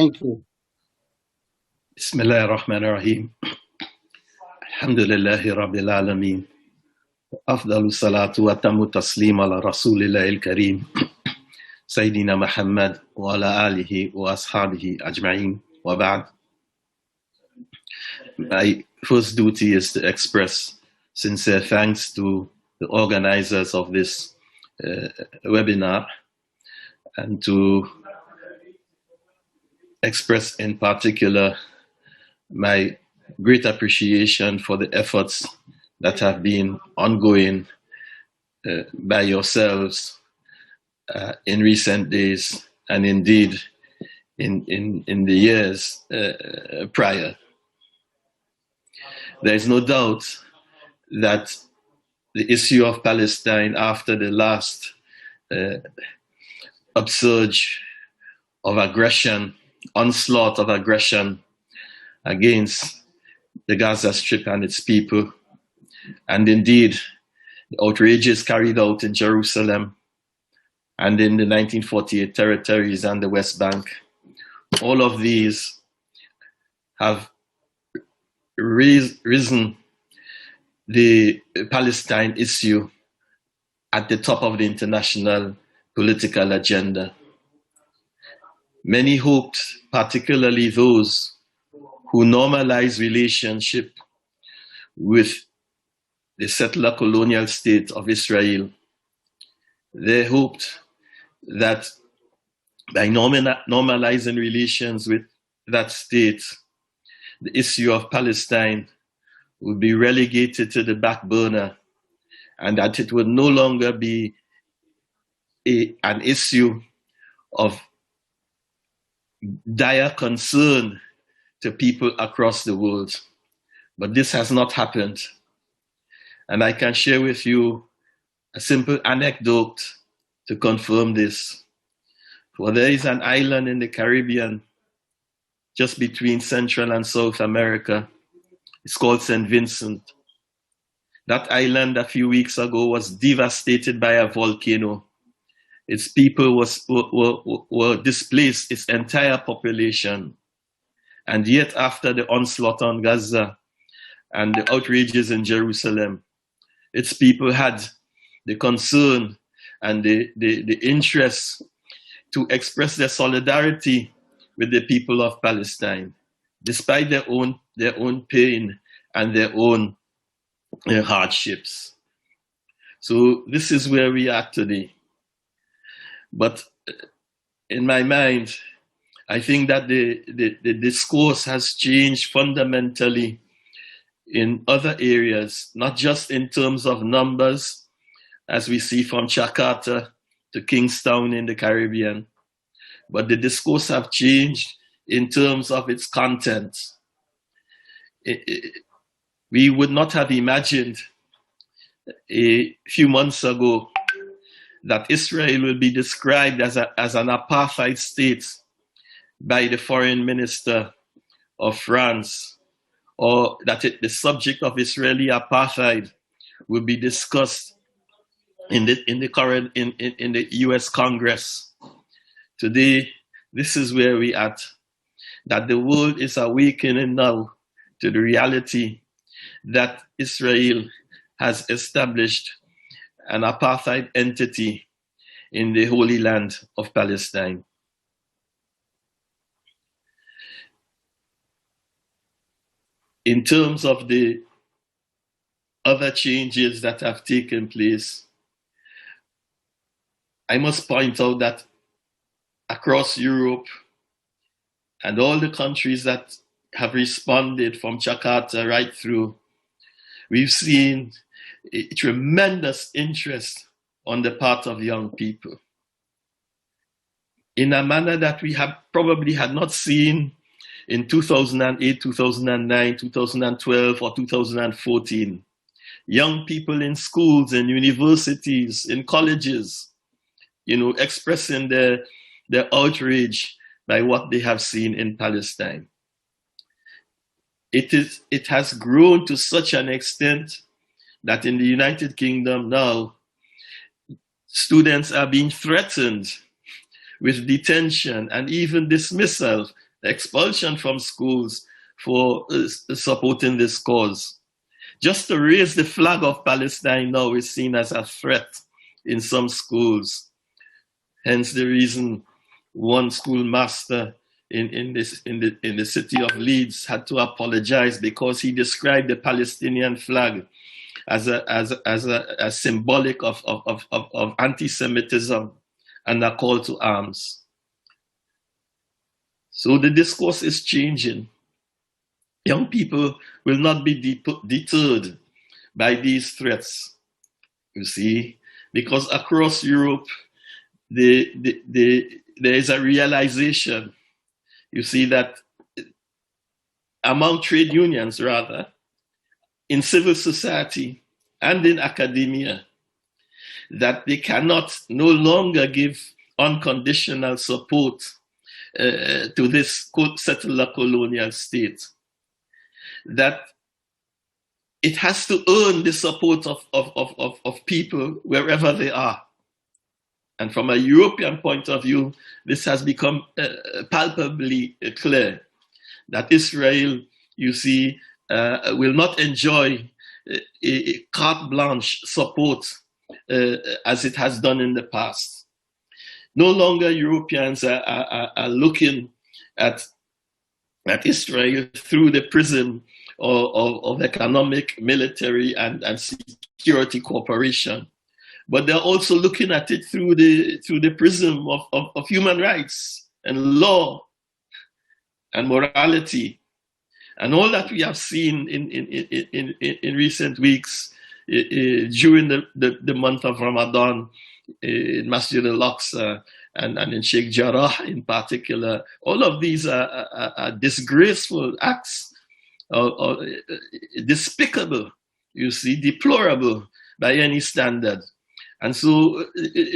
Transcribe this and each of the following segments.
Thank you. Bismillah ar-Rahman ar-Rahim. Alhamdulillahi Rabbil Alameen. Afdalu salatu wa tamu taslim ala Rasulillahi al-Kareem. Sayyidina Muhammad wa ala alihi wa ashabihi ajma'in wa ba'd. My first duty is to express sincere thanks to the organizers of this webinar and to express in particular my great appreciation for the efforts that have been ongoing by yourselves in recent days and indeed in the years prior. There is no doubt that the issue of Palestine after the last upsurge of aggression, onslaught of aggression against the Gaza Strip and its people, and indeed the outrages carried out in Jerusalem and in the 1948 territories and the West Bank. All of these have risen the Palestine issue at the top of the international political agenda. Many hoped, particularly those who normalize relationship with the settler colonial state of Israel, they hoped that by normalizing relations with that state, the issue of Palestine would be relegated to the back burner and that it would no longer be an issue of dire concern to people across the world. But this has not happened. And I can share with you a simple anecdote to confirm this. For there is an island in the Caribbean, just between Central and South America. It's called St. Vincent. That island a few weeks ago was devastated by a volcano. Its people were displaced, its entire population. And yet after the onslaught on Gaza and the outrages in Jerusalem, its people had the concern and the interest to express their solidarity with the people of Palestine, despite their own pain and their own hardships. So this is where we are today. But in my mind, I think that the discourse has changed fundamentally in other areas, not just in terms of numbers, as we see from Jakarta to Kingstown in the Caribbean, but the discourse have changed in terms of its content. We would not have imagined a few months ago that Israel will be described as an apartheid state by the foreign minister of France, or that the subject of Israeli apartheid will be discussed in the US Congress. Today, this is where we are at, that the world is awakening now to the reality that Israel has established an apartheid entity in the Holy Land of Palestine. In terms of the other changes that have taken place, I must point out that across Europe and all the countries that have responded from Jakarta right through, we've seen a tremendous interest on the part of young people in a manner that we have probably had not seen in 2008, 2009, 2012, or 2014. Young people in schools, in universities, in colleges, expressing their outrage by what they have seen in Palestine. It has grown to such an extent that in the United Kingdom now, students are being threatened with detention and even dismissal expulsion from schools for supporting this cause. Just to raise the flag of Palestine now is seen as a threat in some schools. Hence the reason one schoolmaster in the city of Leeds had to apologize because he described the Palestinian flag as a symbolic of anti-Semitism and a call to arms. So the discourse is changing. Young people will not be deterred by these threats, you see, because across Europe, there is a realization, you see, that among trade unions, rather, in civil society and in academia, that they cannot no longer give unconditional support to this settler colonial state, that it has to earn the support of people wherever they are. And from a European point of view, this has become palpably clear that Israel, you see, will not enjoy a carte blanche support as it has done in the past. No longer Europeans are looking at Israel through the prism of economic, military, and security cooperation, but they're also looking at it through the prism of human rights and law and morality. And all that we have seen in recent weeks during the month of Ramadan in Masjid al-Aqsa and in Sheikh Jarrah in particular, all of these are disgraceful acts, despicable, you see, deplorable by any standard. And so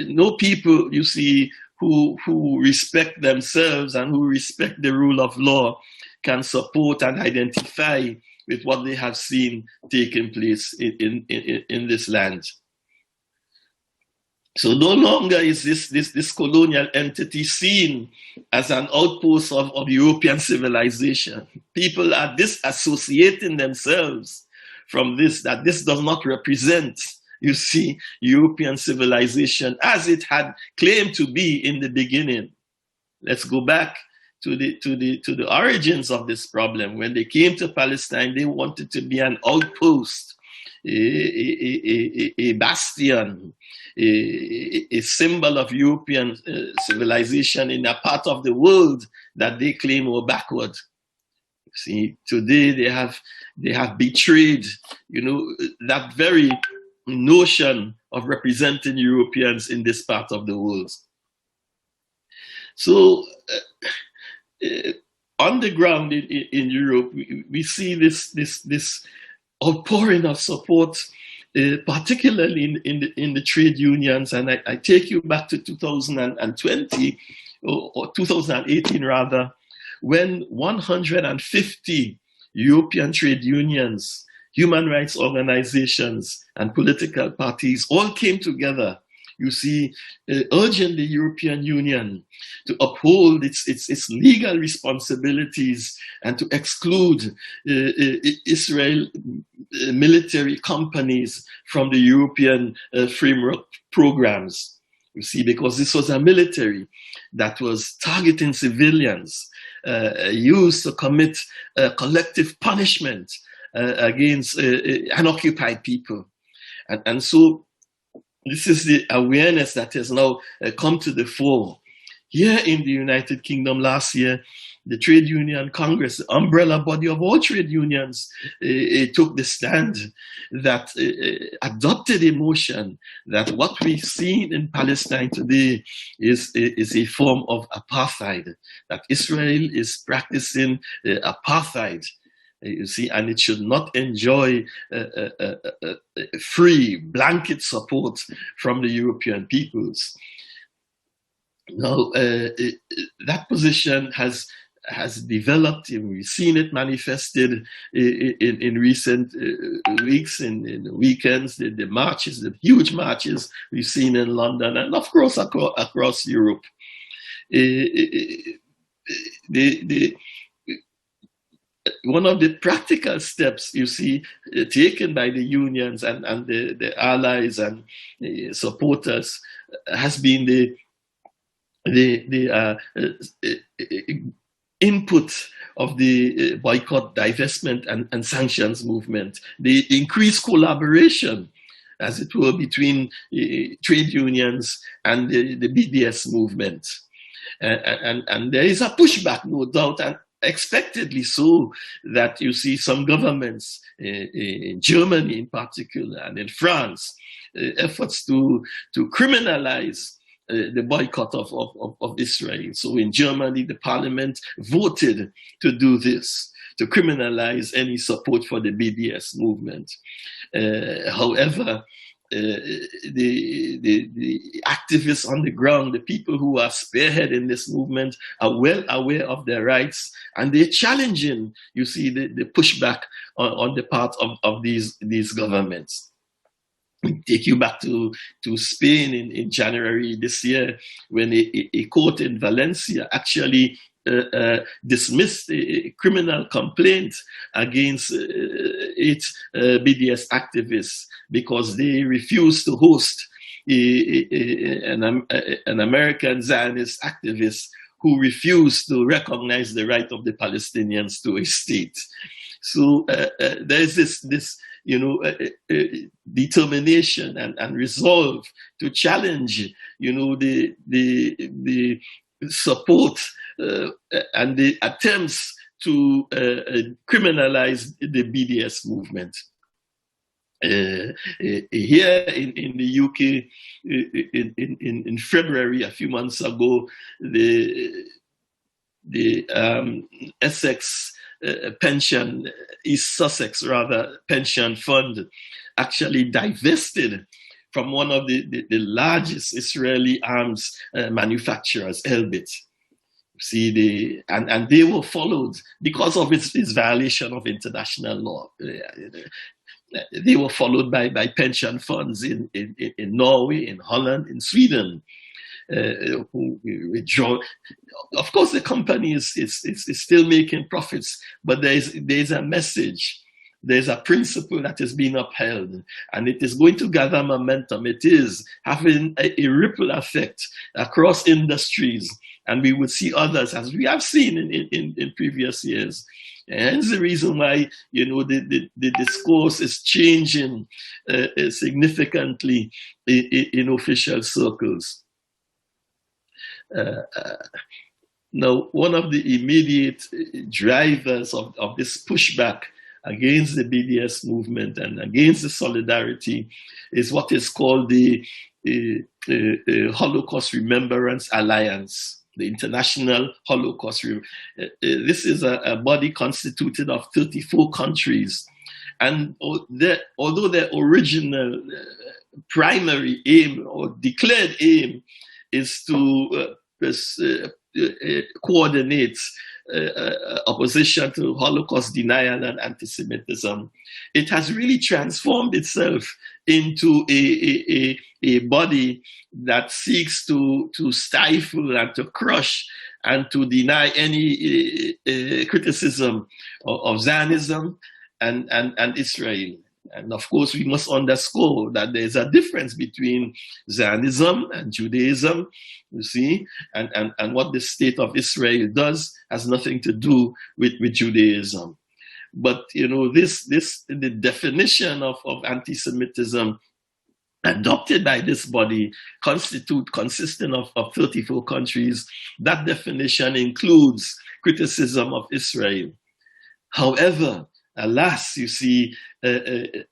no people, you see, who respect themselves and who respect the rule of law can support and identify with what they have seen taking place in this land. So no longer is this colonial entity seen as an outpost of European civilization. People are disassociating themselves from this, that this does not represent, you see, European civilization as it had claimed to be in the beginning. Let's go back to the origins of this problem. When they came to Palestine, they wanted to be an outpost, a bastion, a symbol of European civilization in a part of the world that they claim were backward. See, today they have betrayed, you know, that very notion of representing Europeans in this part of the world. So on the ground in Europe, we see this outpouring of support, particularly in the trade unions. And I take you back to 2020 or 2018 rather, when 150 European trade unions, human rights organizations, and political parties all came together, you see, urging the European Union to uphold its legal responsibilities and to exclude Israel military companies from the European framework programs. You see, because this was a military that was targeting civilians, used to commit collective punishment against unoccupied people. And so this is the awareness that has now come to the fore. Here in the United Kingdom last year, the Trade Union Congress, the umbrella body of all trade unions, took the stand that adopted a motion that what we've seen in Palestine today is a form of apartheid, that Israel is practicing apartheid. You see, and it should not enjoy free blanket support from the European peoples. Now, that position has developed, and we've seen it manifested in recent weeks, in weekends, the marches, the huge marches we've seen in London, and of course across Europe. the one of the practical steps you see taken by the unions and the allies and supporters has been the input of the boycott, divestment, and sanctions movement, the increased collaboration, as it were, between trade unions and the BDS movement. And there is a pushback, no doubt, and expectedly so, that you see some governments, in Germany in particular, and in France, efforts to criminalize the boycott of Israel. So in Germany, the parliament voted to do this, to criminalize any support for the BDS movement. However, the activists on the ground, the people who are spearheading this movement, are well aware of their rights, and they're challenging, you see, the pushback on the part of these governments. Take you back to Spain in January this year, when a court in Valencia actually dismissed a criminal complaint against 8 BDS activists because they refused to host an American Zionist activist who refused to recognize the right of the Palestinians to a state. So there's this determination and resolve to challenge, the support and the attempts to criminalize the BDS movement. Here in the UK, in February, a few months ago, the Essex East Sussex pension fund actually divested from one of the largest Israeli arms manufacturers, Elbit. See, and they were followed because of its violation of international law. They were followed by pension funds in Norway, in Holland, in Sweden, who withdraw. Of course, the company is still making profits, but there's a message. There's a principle that is being upheld, and it is going to gather momentum. It is having a ripple effect across industries, and we would see others, as we have seen in previous years. And it's the reason why, the discourse is changing significantly in official circles. Now, one of the immediate drivers of this pushback against the BDS movement and against the solidarity is what is called the Holocaust Remembrance Alliance, the International Holocaust. This is a body constituted of 34 countries. And although their original primary aim or declared aim is to coordinate opposition to Holocaust denial and anti-Semitism, it has really transformed itself into a body that seeks to stifle and to crush and to deny any criticism of Zionism and Israel. And of course, we must underscore that there's a difference between Zionism and Judaism, you see, and what the state of Israel does has nothing to do with Judaism. But, the definition of anti-Semitism adopted by this body consisting of 34 countries, that definition includes criticism of Israel. However, alas, you see,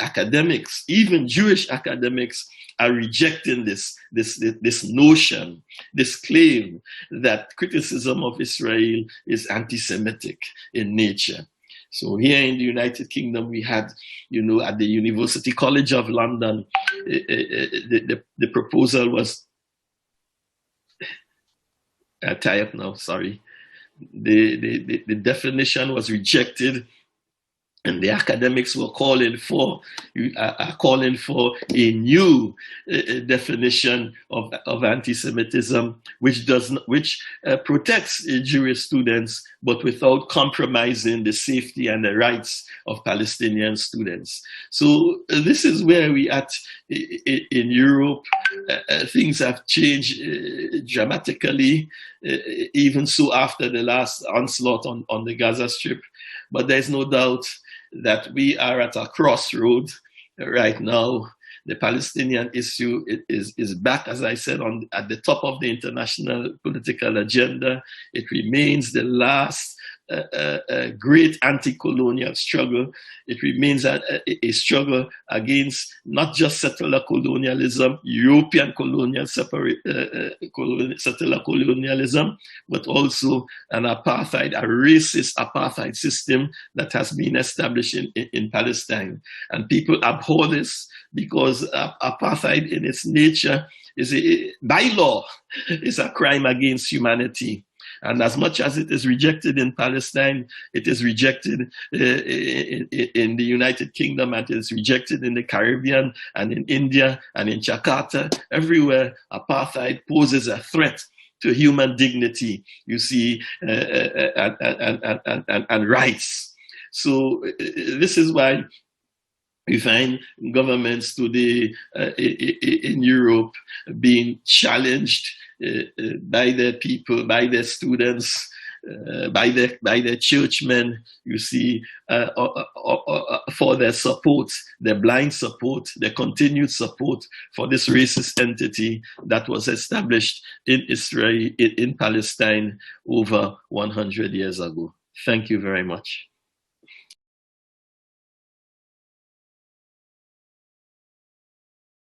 academics, even Jewish academics, are rejecting this notion, this claim that criticism of Israel is anti-Semitic in nature. So here in the United Kingdom, we had, at the University College of London, the proposal was, I'll tie up now, sorry. The definition was rejected And the academics were calling for a new definition of anti-Semitism, which protects Jewish students, but without compromising the safety and the rights of Palestinian students. So this is where we at in Europe. Things have changed dramatically, even so after the last onslaught on the Gaza Strip. But there's no doubt that we are at a crossroad right now. The Palestinian issue is back, as I said, at the top of the international political agenda. It remains the last great anti-colonial struggle. It remains a struggle against not just settler colonialism, European settler colonialism, but also an apartheid, a racist apartheid system that has been established in Palestine. And people abhor this because apartheid in its nature by law, is a crime against humanity. And as much as it is rejected in Palestine, it is rejected in the United Kingdom, and it is rejected in the Caribbean and in India and in Jakarta. Everywhere, apartheid poses a threat to human dignity, you see, and rights. So this is why we find governments today in Europe being challenged by their people, by their students, by their churchmen, you see, for their support, their blind support, their continued support for this racist entity that was established in Israel, in Palestine over 100 years ago. Thank you very much.